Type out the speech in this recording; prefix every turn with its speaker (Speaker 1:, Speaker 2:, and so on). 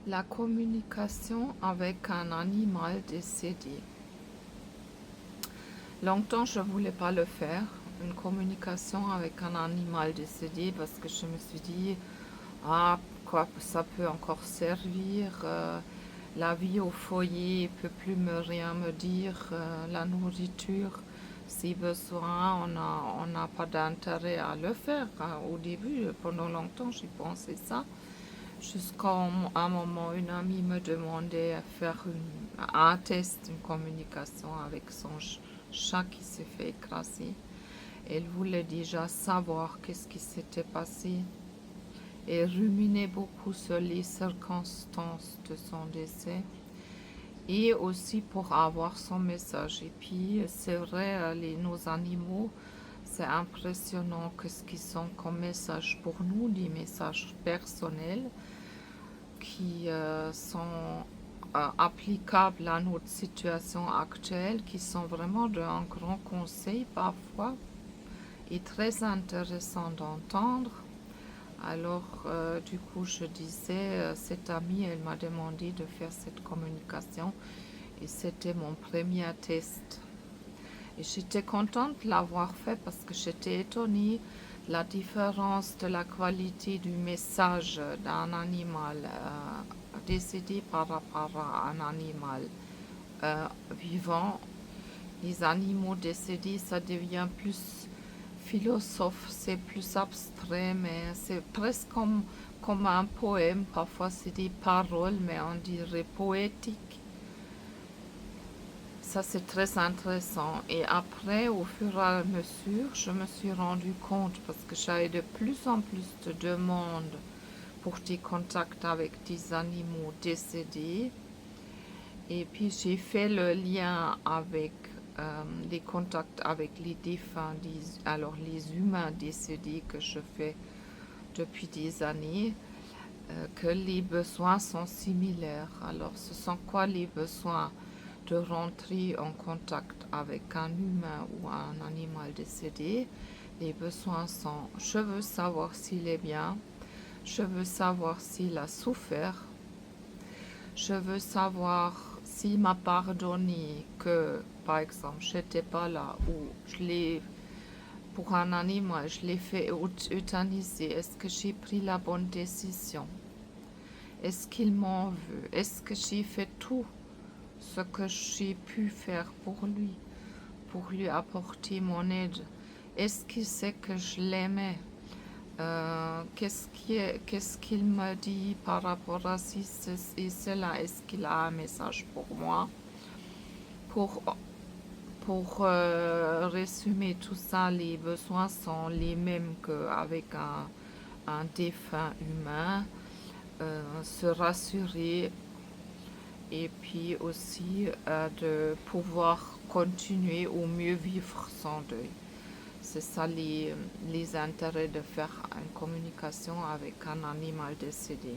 Speaker 1: La communication avec un animal décédé. Longtemps, je ne voulais pas le faire, une communication avec un animal décédé, parce que je me suis dit, ah, quoi, ça peut encore servir, la vie au foyer ne peut plus rien me dire, la nourriture, si besoin, on n'a pas d'intérêt à le faire. Au début, pendant longtemps, j'ai pensé ça. Jusqu'à un moment, une amie me demandait à faire un test, une communication avec son chat qui s'est fait écraser. Elle voulait déjà savoir qu'est-ce qui s'était passé et ruminait beaucoup sur les circonstances de son décès et aussi pour avoir son message. Et puis, c'est vrai, nos animaux, c'est impressionnant ce qu'ils sont comme message pour nous, des messages personnels qui sont applicables à notre situation actuelle, qui sont vraiment d'un grand conseil parfois et très intéressant d'entendre. Alors, du coup, je disais, cette amie, elle m'a demandé de faire cette communication et c'était mon premier test. Et j'étais contente de l'avoir fait parce que j'étais étonnée de la différence de la qualité du message d'un animal décédé par rapport à un animal vivant. Les animaux décédés, ça devient plus philosophe, c'est plus abstrait, mais c'est presque comme un poème. Parfois, c'est des paroles, mais on dirait poétique. Ça, c'est très intéressant. Et après, au fur et à mesure, je me suis rendu compte, parce que j'avais de plus en plus de demandes pour des contacts avec des animaux décédés. Et puis, j'ai fait le lien avec les contacts avec les défunts, alors les humains décédés que je fais depuis des années, que les besoins sont similaires. Alors, ce sont quoi les besoins de rentrer en contact avec un humain ou un animal décédé? Les besoins sont, je veux savoir s'il est bien, je veux savoir s'il a souffert, je veux savoir s'il m'a pardonné que, par exemple, je n'étais pas là ou pour un animal, je l'ai fait euthaniser. Est-ce que j'ai pris la bonne décision? Est-ce qu'il m'en veut? Est-ce que j'ai fait tout ce que j'ai pu faire pour lui apporter mon aide? Est-ce qu'il sait que je l'aimais? Qu'est-ce qu'il me dit par rapport à ceci et cela? Est-ce qu'il a un message pour moi? Pour résumer tout ça, les besoins sont les mêmes qu'avec un défunt humain. Se rassurer et puis aussi de pouvoir continuer ou mieux vivre son deuil. C'est ça les intérêts de faire une communication avec un animal décédé.